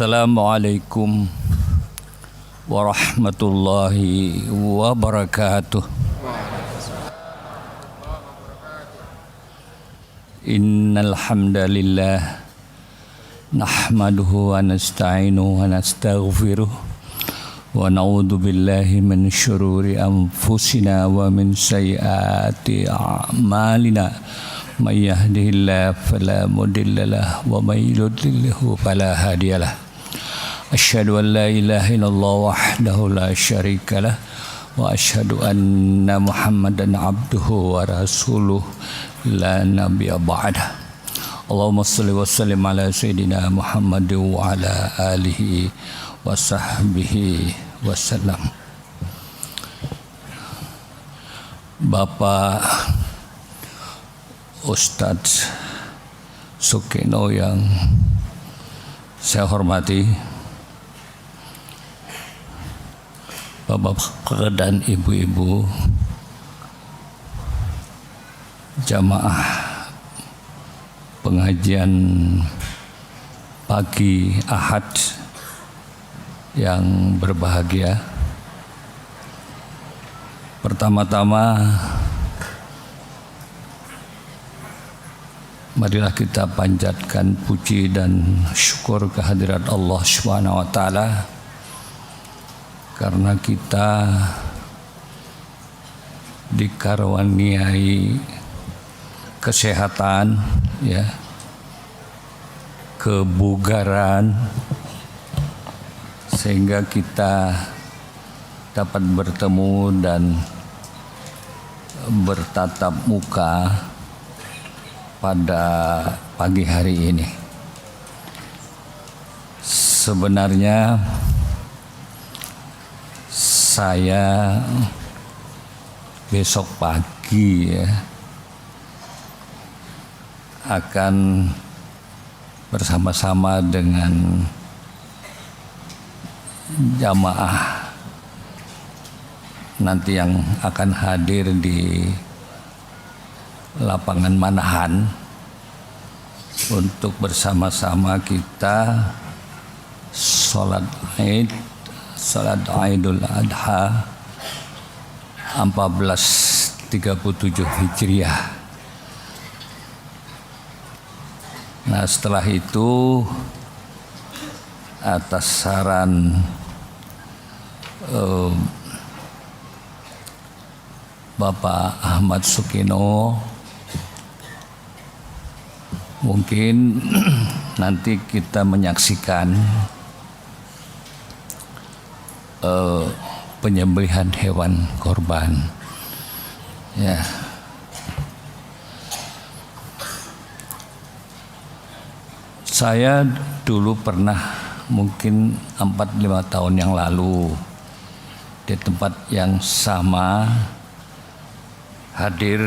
Assalamualaikum warahmatullahi wabarakatuh. Innal hamdalillah nahmaduhu wa nasta'inuhu wa nastaghfiruh wa na'udzu billahi min syururi anfusina wa min sayyiati a'malina. May yahdihillahu fala mudilla lahu wa may yudlilhu fala hadiyalah. Asyhadu an la ilaha illallah wahdahu la syarika lah wa asyhadu anna Muhammadan abduhu wa rasuluh la nabiyya ba'dah. Allahumma shalli wa sallim ala sayyidina Muhammad wa ala alihi wa sahbihi wasallam. Bapak Ustadz Sukino yang saya hormati, Bapak dan Ibu-ibu jamaah pengajian pagi Ahad yang berbahagia. Pertama-tama marilah kita panjatkan puji dan syukur kehadirat Allah Subhanahu wa taala karena kita dikaruniai kesehatan, ya, kebugaran, sehingga kita dapat bertemu dan bertatap muka pada pagi hari ini. Sebenarnya saya besok pagi, ya, akan bersama-sama dengan jamaah nanti yang akan hadir di lapangan Manahan untuk bersama-sama kita sholat Idul Adha 1437 Hijriah. Nah, setelah itu atas saran Bapak Ahmad Sukino, mungkin nanti kita menyaksikan penyembelihan hewan korban, ya. Saya dulu pernah mungkin 4-5 tahun yang lalu di tempat yang sama hadir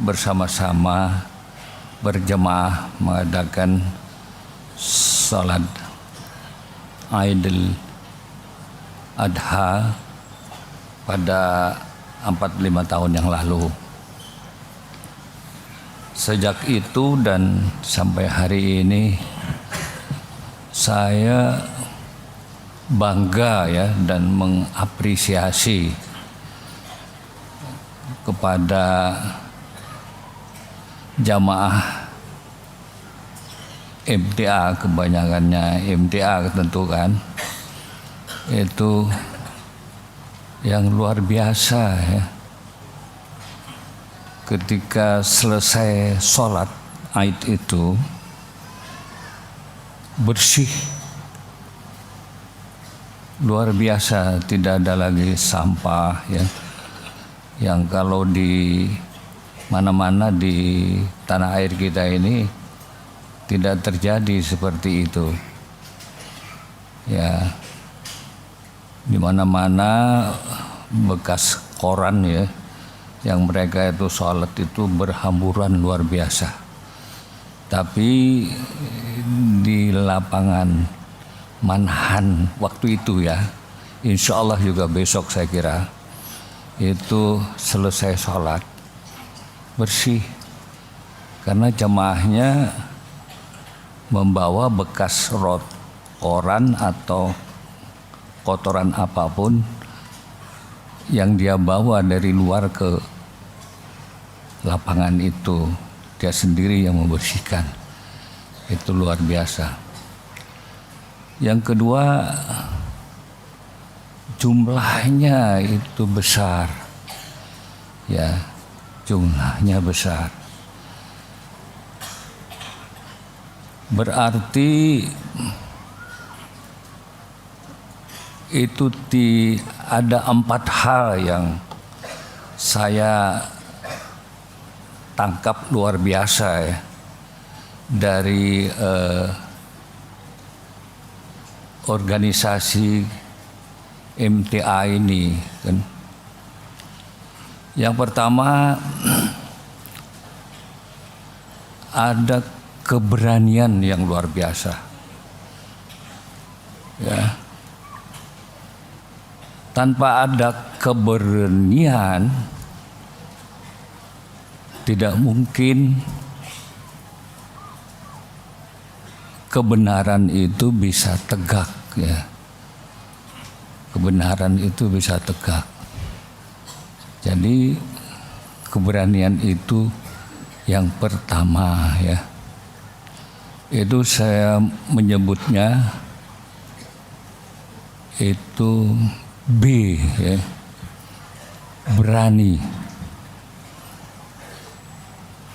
bersama-sama berjemaah mengadakan salat Idul Adha pada 4-5 tahun yang lalu. Sejak itu dan sampai hari ini saya bangga, ya, dan mengapresiasi kepada jamaah MTA, kebanyakannya MTA tentu kan, itu yang luar biasa, ya. Ketika selesai sholat Id itu bersih, luar biasa, tidak ada lagi sampah, ya, yang kalau di mana-mana di tanah air kita ini tidak terjadi seperti itu, ya. Di mana-mana bekas koran, ya, yang mereka itu sholat itu berhamburan luar biasa. Tapi di lapangan Manahan waktu itu, ya, insya Allah juga besok saya kira itu selesai sholat bersih, karena jemaahnya membawa bekas koran atau kotoran apapun yang dia bawa dari luar ke lapangan itu, dia sendiri yang membersihkan. Itu luar biasa. Yang kedua, jumlahnya itu besar. Ya, jumlahnya besar. Berarti itu ada 4 hal yang saya tangkap luar biasa ya dari organisasi MTA ini kan. Yang pertama, ada keberanian yang luar biasa. Ya. Tanpa ada keberanian, tidak mungkin kebenaran itu bisa tegak ya. Kebenaran itu bisa tegak. Jadi keberanian itu yang pertama ya. Itu saya menyebutnya itu B ya. Berani.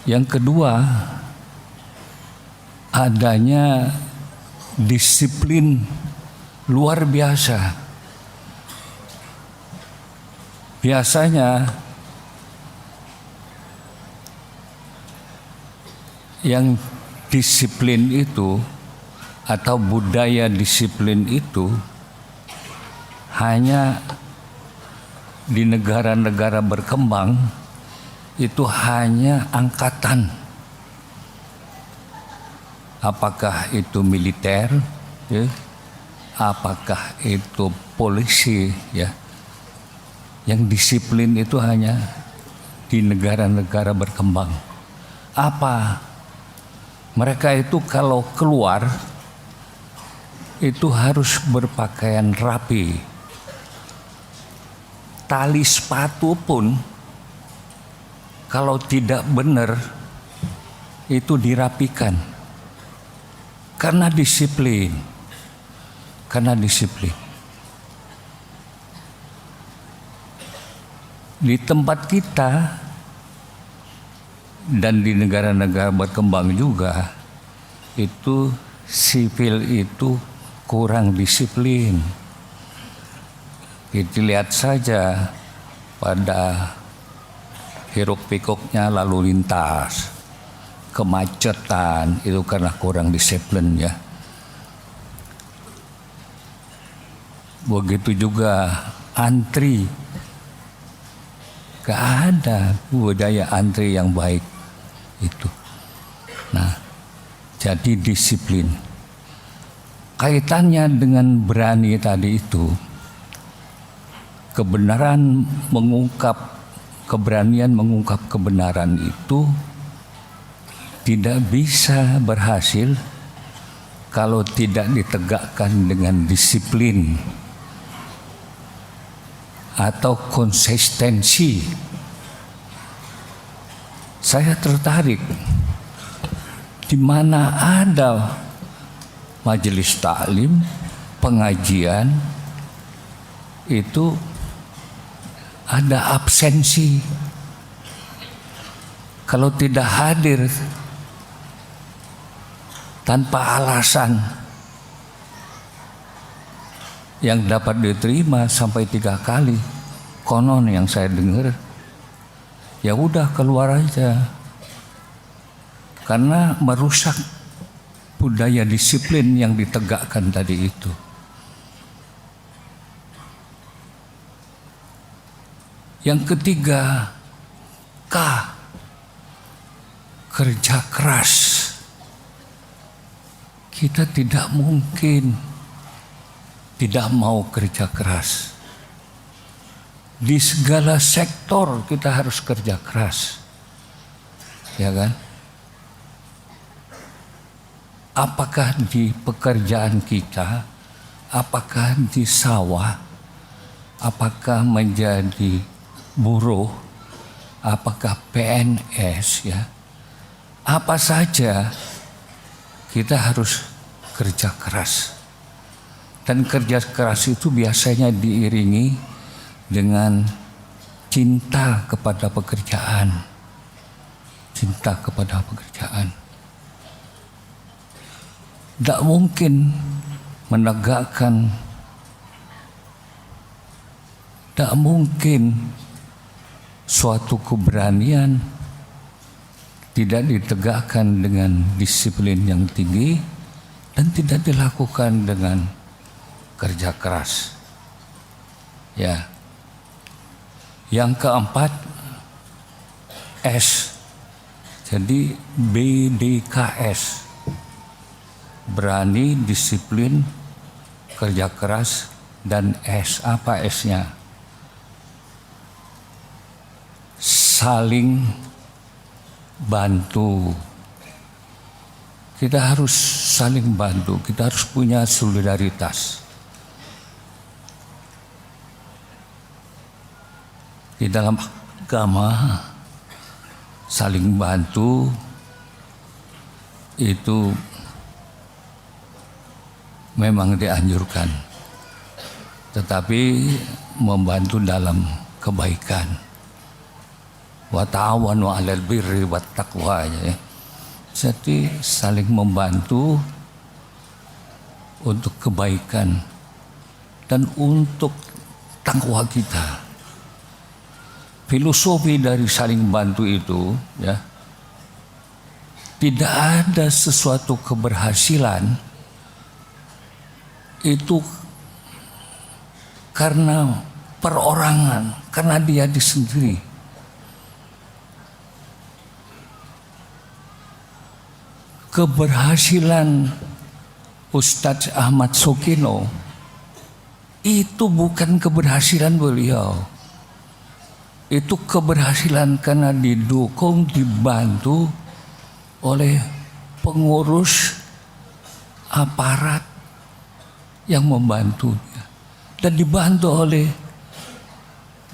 Yang kedua, adanya disiplin luar biasa. Biasanya yang disiplin itu atau budaya disiplin itu hanya di negara-negara berkembang, itu hanya angkatan. Apakah itu militer, ya? Apakah itu polisi, ya? Yang disiplin itu hanya di negara-negara berkembang. Apa? Mereka itu kalau keluar itu harus berpakaian rapi. Tali sepatu pun kalau tidak benar itu dirapikan. Karena disiplin. Karena disiplin. Di tempat kita dan di negara-negara berkembang juga itu sipil itu kurang disiplin. Kita lihat saja pada hiruk-pikuknya lalu lintas, kemacetan itu karena kurang disiplin ya. Begitu juga antri, gak ada budaya antri yang baik itu. Nah, jadi disiplin. Kaitannya dengan berani tadi itu, keberanian mengungkap kebenaran itu tidak bisa berhasil kalau tidak ditegakkan dengan disiplin atau konsistensi. Saya tertarik di mana ada majelis taklim, pengajian itu ada absensi. Kalau tidak hadir tanpa alasan yang dapat diterima sampai 3 kali, konon yang saya dengar, ya udah keluar aja, karena merusak budaya disiplin yang ditegakkan tadi itu. Yang ketiga, K, kerja keras. Kita tidak mungkin tidak mau kerja keras. Di segala sektor kita harus kerja keras. Ya kan? apakah di pekerjaan kita, apakah di sawah, apakah menjadi buruh, apakah PNS, ya, apa saja kita harus kerja keras. Dan kerja keras itu biasanya diiringi dengan cinta kepada pekerjaan. Cinta kepada pekerjaan. Tidak mungkin menegakkan, tidak mungkin suatu keberanian tidak ditegakkan dengan disiplin yang tinggi dan tidak dilakukan dengan kerja keras. Ya. Yang keempat, S. Jadi BDKS. Berani, disiplin, kerja keras, dan S. Apa S-nya? Saling bantu. Kita harus saling bantu, kita harus punya solidaritas. Di dalam agama, saling bantu itu memang dianjurkan, tetapi membantu dalam kebaikan. Wa ta'awanu 'alal birri wat taqwa, ya. Jadi saling membantu untuk kebaikan dan untuk takwa kita. Filosofi dari saling bantu itu, ya, tidak ada sesuatu keberhasilan itu karena perorangan, karena dia sendiri. Keberhasilan Ustadz Ahmad Sokino itu bukan keberhasilan beliau. Itu keberhasilan karena didukung, dibantu oleh pengurus aparat yang membantunya dan dibantu oleh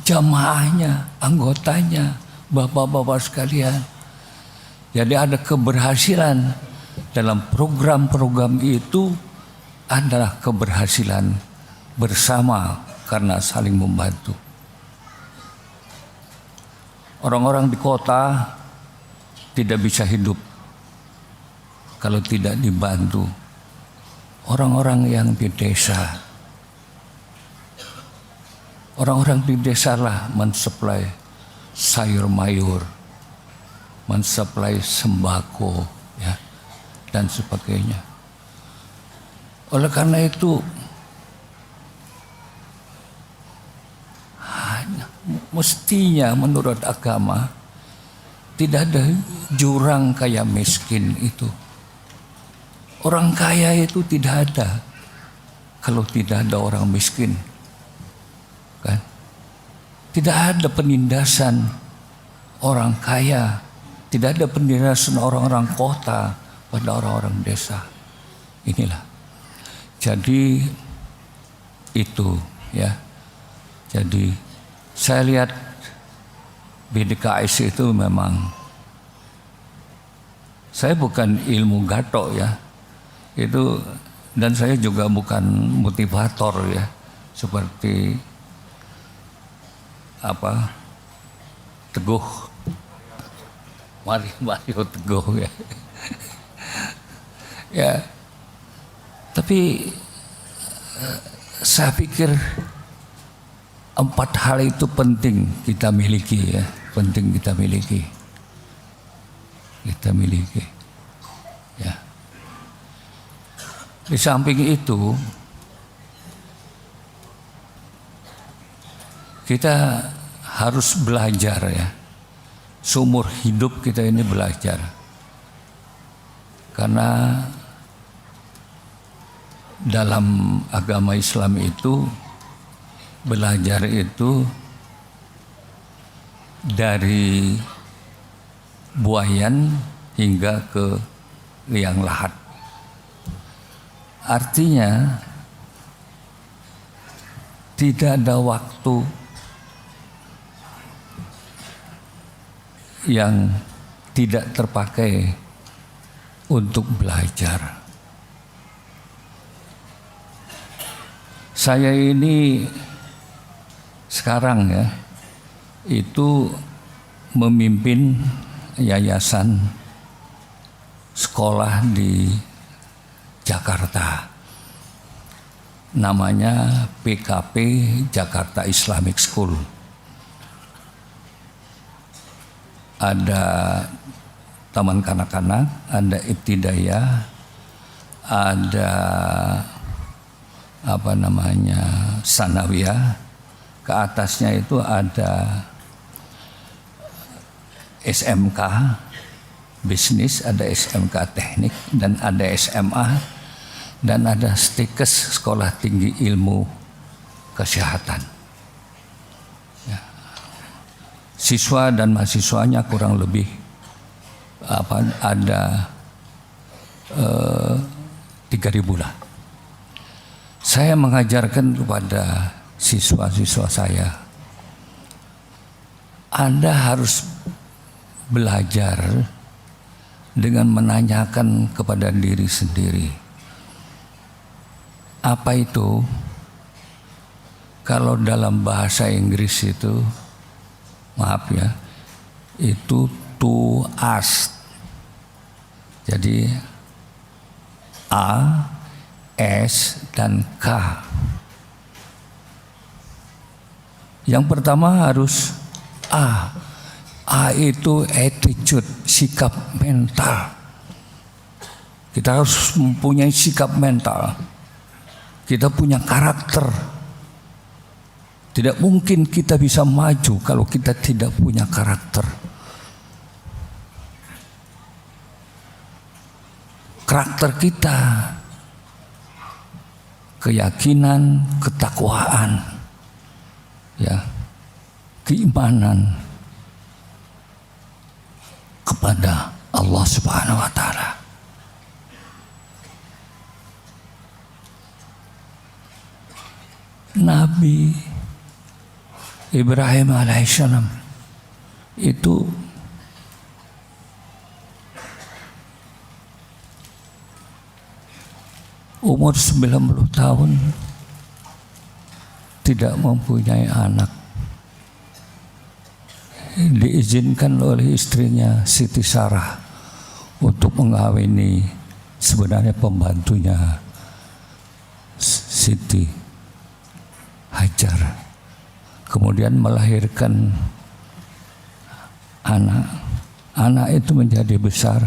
jamaahnya, anggotanya, bapak-bapak sekalian. Jadi ada keberhasilan dalam program-program itu adalah keberhasilan bersama karena saling membantu. Orang-orang di kota tidak bisa hidup kalau tidak dibantu orang-orang yang di desa. Orang-orang di desa lah mensuplai sayur mayur, mensuplai sembako, ya, dan sebagainya. Oleh karena itu mestinya menurut agama tidak ada jurang kaya miskin itu. Orang kaya itu tidak ada kalau tidak ada orang miskin, kan? Tidak ada penindasan orang kaya, tidak ada penindasan orang-orang kota pada orang-orang desa. Inilah. Jadi itu, ya. Jadi saya lihat BDKS itu memang, saya bukan ilmu gatok, ya. Itu, dan saya juga bukan motivator, ya, seperti apa Teguh, Mario Teguh, ya. Ya, tapi saya pikir 4 hal itu penting kita miliki, ya, penting kita miliki, ya. Di samping itu, kita harus belajar, ya. Seumur hidup kita ini belajar. Karena dalam agama Islam itu belajar itu dari buayan hingga ke liang lahat. Artinya tidak ada waktu yang tidak terpakai untuk belajar. Saya ini sekarang ya, itu memimpin yayasan sekolah di Jakarta. Namanya PKP Jakarta Islamic School. Ada taman kanak-kanak, ada ibtidaiyah, ada sanawiyah. Ke atasnya itu ada SMK bisnis, ada SMK teknik, dan ada SMA, dan ada STIKES Sekolah Tinggi Ilmu Kesehatan. Ya. Siswa dan mahasiswanya kurang lebih ada 3.000 lah. Saya mengajarkan kepada siswa-siswa saya, Anda harus belajar dengan menanyakan kepada diri sendiri. Apa itu? Kalau dalam bahasa Inggris itu, maaf ya, itu to ask. Jadi A, S, dan K. Yang pertama harus A. A itu attitude, sikap mental. Kita harus mempunyai sikap mental. Kita punya karakter. Tidak mungkin kita bisa maju kalau kita tidak punya karakter. Karakter kita, keyakinan, ketakwaan, ya, keimanan kepada Allah Subhanahu wa Ta'ala. Nabi Ibrahim alaihissalam itu umur 90 tahun tidak mempunyai anak. Diizinkan oleh istrinya Siti Sarah untuk mengawini sebenarnya pembantunya Siti Hajar. Kemudian melahirkan anak. Anak itu menjadi besar.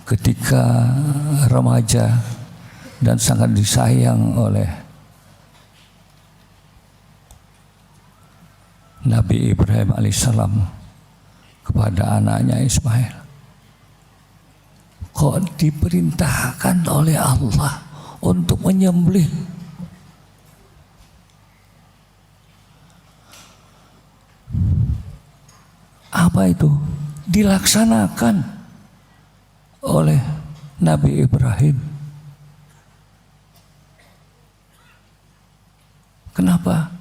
Ketika remaja dan sangat disayang oleh Nabi Ibrahim alaihissalam kepada anaknya Ismail. Kok diperintahkan oleh Allah untuk menyembelih? Apa itu? Dilaksanakan oleh Nabi Ibrahim. Kenapa?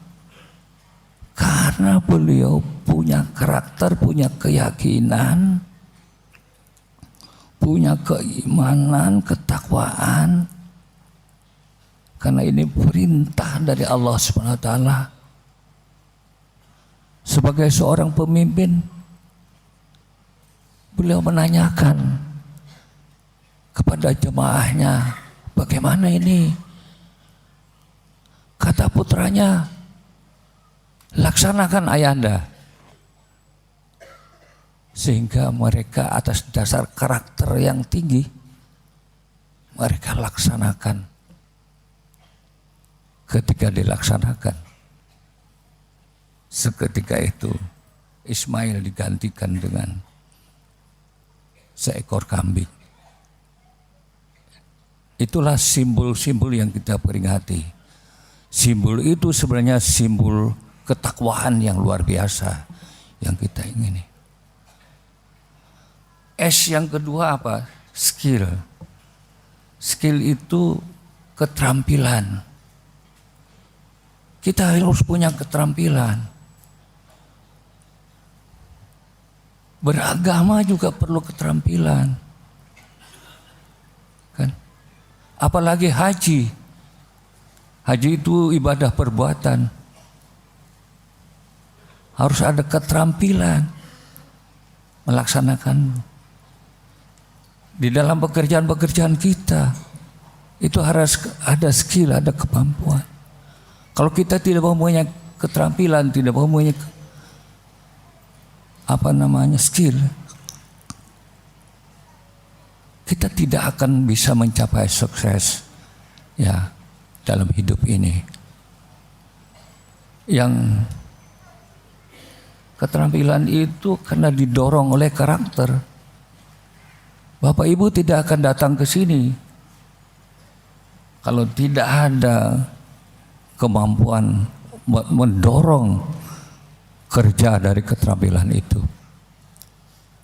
Karena beliau punya karakter, punya keyakinan, punya keimanan, ketakwaan. Karena ini perintah dari Allah Subhanahu wa Ta'ala. Sebagai seorang pemimpin, beliau menanyakan kepada jemaahnya, bagaimana ini? Kata putranya, laksanakan ayahanda. Sehingga mereka atas dasar karakter yang tinggi, mereka laksanakan. Ketika dilaksanakan, seketika itu Ismail digantikan dengan seekor kambing. Itulah simbol-simbol yang kita peringati. Simbol itu sebenarnya simbol ketakwaan yang luar biasa yang kita ingini. S yang kedua apa? Skill. skill itu keterampilan. Kita harus punya keterampilan. Beragama juga perlu keterampilan. Kan? Apalagi haji. Haji itu ibadah perbuatan. Harus ada keterampilan melaksanakan. Di dalam pekerjaan-pekerjaan kita itu harus ada skill, ada kemampuan. Kalau kita tidak mempunyai keterampilan, tidak mempunyai skill, kita tidak akan bisa mencapai sukses ya dalam hidup ini. Yang keterampilan itu karena didorong oleh karakter. Bapak Ibu tidak akan datang ke sini kalau tidak ada kemampuan mendorong kerja dari keterampilan itu.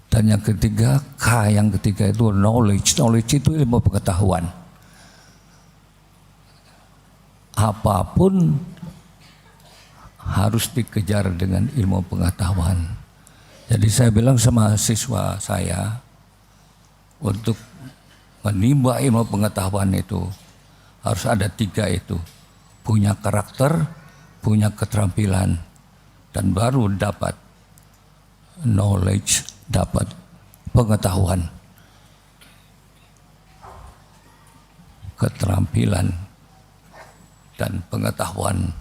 Dan yang ketiga, yang ketiga itu knowledge. Knowledge itu ilmu pengetahuan. Apapun harus dikejar dengan ilmu pengetahuan. Jadi saya bilang sama siswa saya, untuk menimba ilmu pengetahuan itu harus ada 3 itu. Punya karakter, punya keterampilan, dan baru dapat knowledge, dapat pengetahuan. Keterampilan dan pengetahuan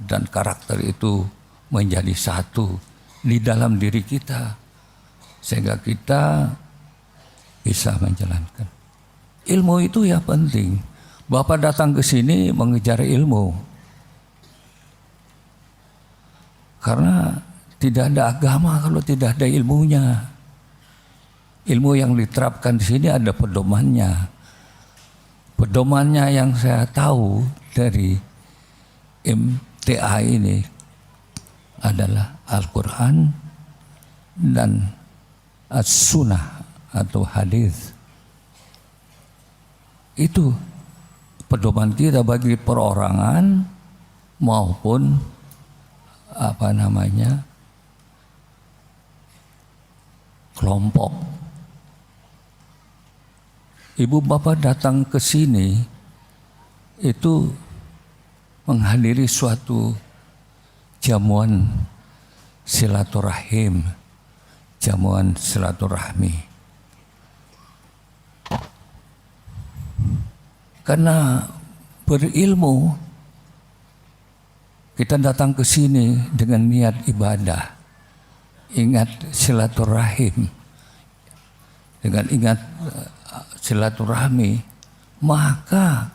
dan karakter itu menjadi satu di dalam diri kita, sehingga kita bisa menjalankan. Ilmu itu ya penting. Bapak datang ke sini mengejar ilmu. Karena tidak ada agama kalau tidak ada ilmunya. Ilmu yang diterapkan di sini ada pedomannya. Pedomannya yang saya tahu dari MTA ini adalah Al-Quran dan As-Sunnah atau hadis. Itu pedoman kita bagi perorangan maupun kelompok. Ibu bapak datang ke sini itu menghadiri suatu jamuan silaturahim, jamuan silaturahmi. Karena berilmu, kita datang ke sini dengan niat ibadah, ingat silaturahim, dengan ingat silaturahmi, maka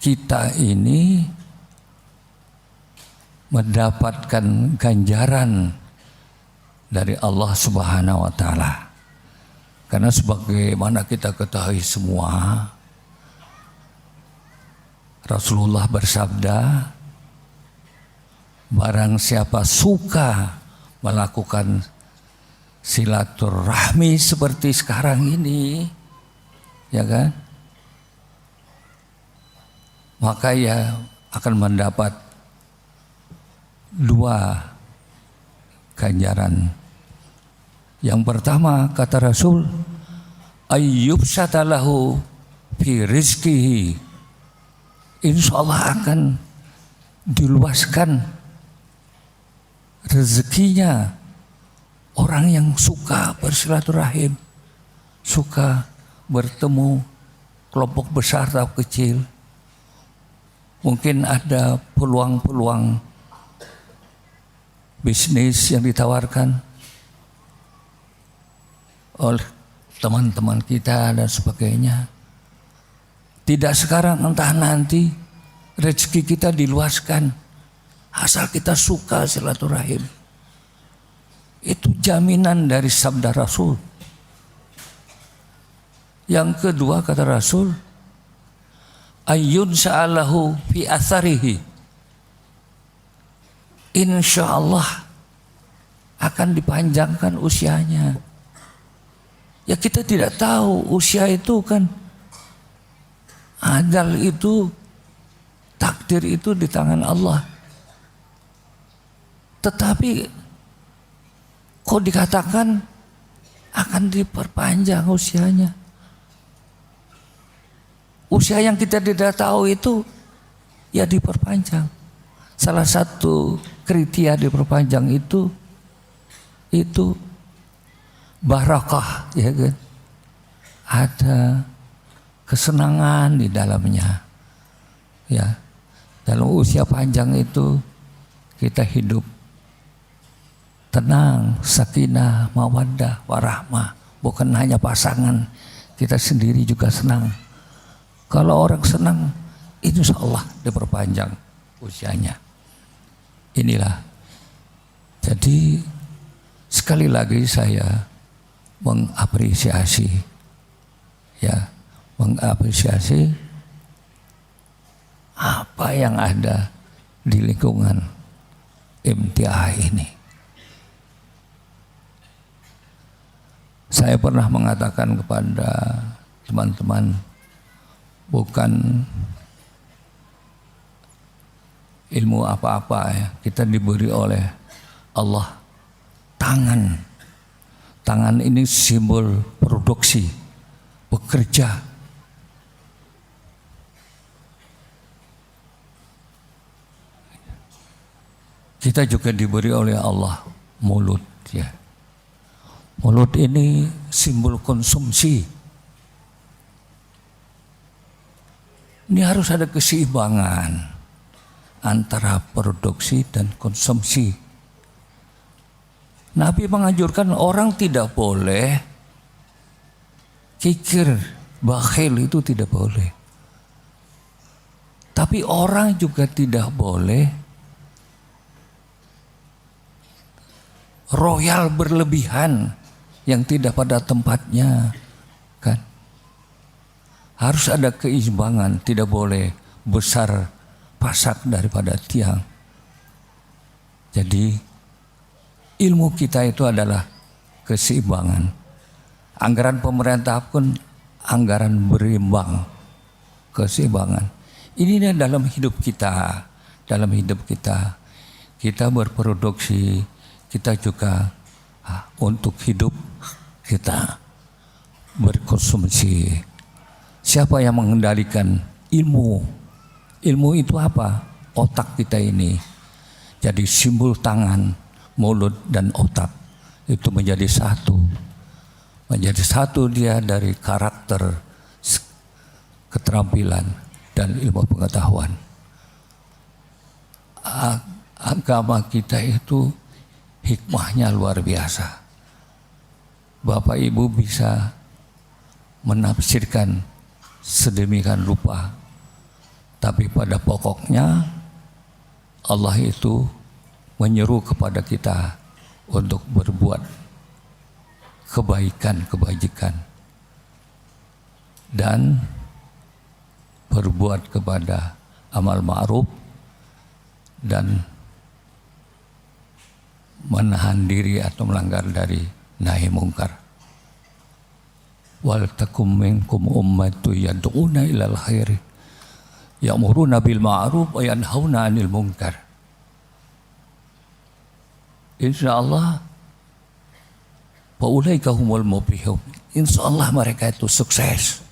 kita ini mendapatkan ganjaran dari Allah Subhanahu wa Ta'ala. Karena sebagaimana kita ketahui semua, Rasulullah bersabda, barang siapa suka melakukan silaturahmi seperti sekarang ini, ya kan, maka ia akan mendapat 2 ganjaran. Yang pertama kata Rasul, ayyub satalahu fi rizkihi, insya Allah akan diluaskan rezekinya orang yang suka bersilaturahim, suka bertemu kelompok besar atau kecil. Mungkin ada peluang-peluang bisnis yang ditawarkan oleh teman-teman kita dan sebagainya. Tidak sekarang, entah nanti rezeki kita diluaskan. Asal kita suka silaturahim. Itu jaminan dari sabda Rasul. Yang kedua kata Rasul, ayyun sa'alahu fi atharihi, insya Allah akan dipanjangkan usianya. Ya kita tidak tahu usia itu kan Ajal itu, takdir itu di tangan Allah. Tetapi kok dikatakan akan diperpanjang usianya? Usia yang kita tidak tahu itu ya diperpanjang. Salah satu kriteria diperpanjang itu barakah, ya kan? Ada kesenangan di dalamnya. Ya. Dalam usia panjang itu kita hidup tenang, sakinah, mawaddah, warahmah. Bukan hanya pasangan, kita sendiri juga senang. Kalau orang senang, insya Allah diperpanjang usianya. Inilah. Jadi sekali lagi saya mengapresiasi apa yang ada di lingkungan MTA ini. Saya pernah mengatakan kepada teman-teman, bukan ilmu apa-apa ya, kita diberi oleh Allah tangan. Tangan ini simbol produksi, bekerja. Kita juga diberi oleh Allah mulut, ya. Mulut ini simbol konsumsi. Ini harus ada keseimbangan antara produksi dan konsumsi. Nabi menganjurkan orang tidak boleh kikir, bakhil, itu tidak boleh. Tapi orang juga tidak boleh royal berlebihan yang tidak pada tempatnya, kan? Harus ada keseimbangan, tidak boleh besar pasak daripada tiang. Jadi ilmu kita itu adalah keseimbangan. Anggaran pemerintah pun anggaran berimbang, keseimbangan. Ini dalam hidup kita, kita berproduksi, kita juga untuk hidup kita berkonsumsi. Siapa yang mengendalikan ilmu? Ilmu itu apa? Otak kita ini. Jadi simbol tangan, mulut dan otak itu menjadi satu. Menjadi satu dia dari karakter, keterampilan dan ilmu pengetahuan. Agama kita itu hikmahnya luar biasa. Bapak Ibu bisa menafsirkan sedemikian rupa, tapi pada pokoknya Allah itu menyeru kepada kita untuk berbuat kebaikan dan berbuat kepada amal ma'ruf dan menahan diri atau melanggar dari nahi mungkar. Wal takum minkum ummatu yad'una ilal khairi ya'muruna bil ma'ruf wa yanhauna 'anil munkar. Insyaallah faulaika humul muflihun. Insyaallah mereka itu sukses.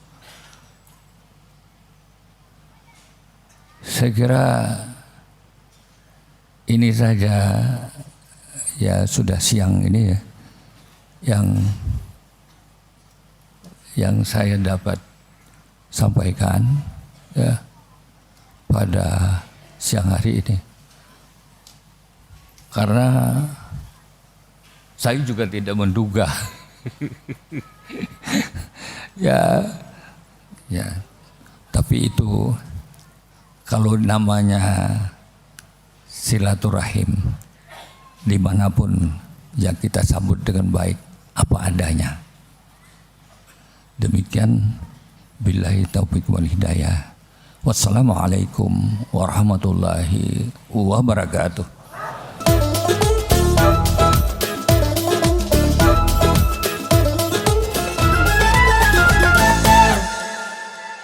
Saya kira ini saja. Ya sudah siang ini ya, yang saya dapat sampaikan ya pada siang hari ini. Karena saya juga tidak menduga ya, tapi itu kalau namanya silaturahim, dimanapun yang kita sambut dengan baik apa adanya. Demikian, billahi taufiq wal hidayah. Wassalamualaikum warahmatullahi wabarakatuh.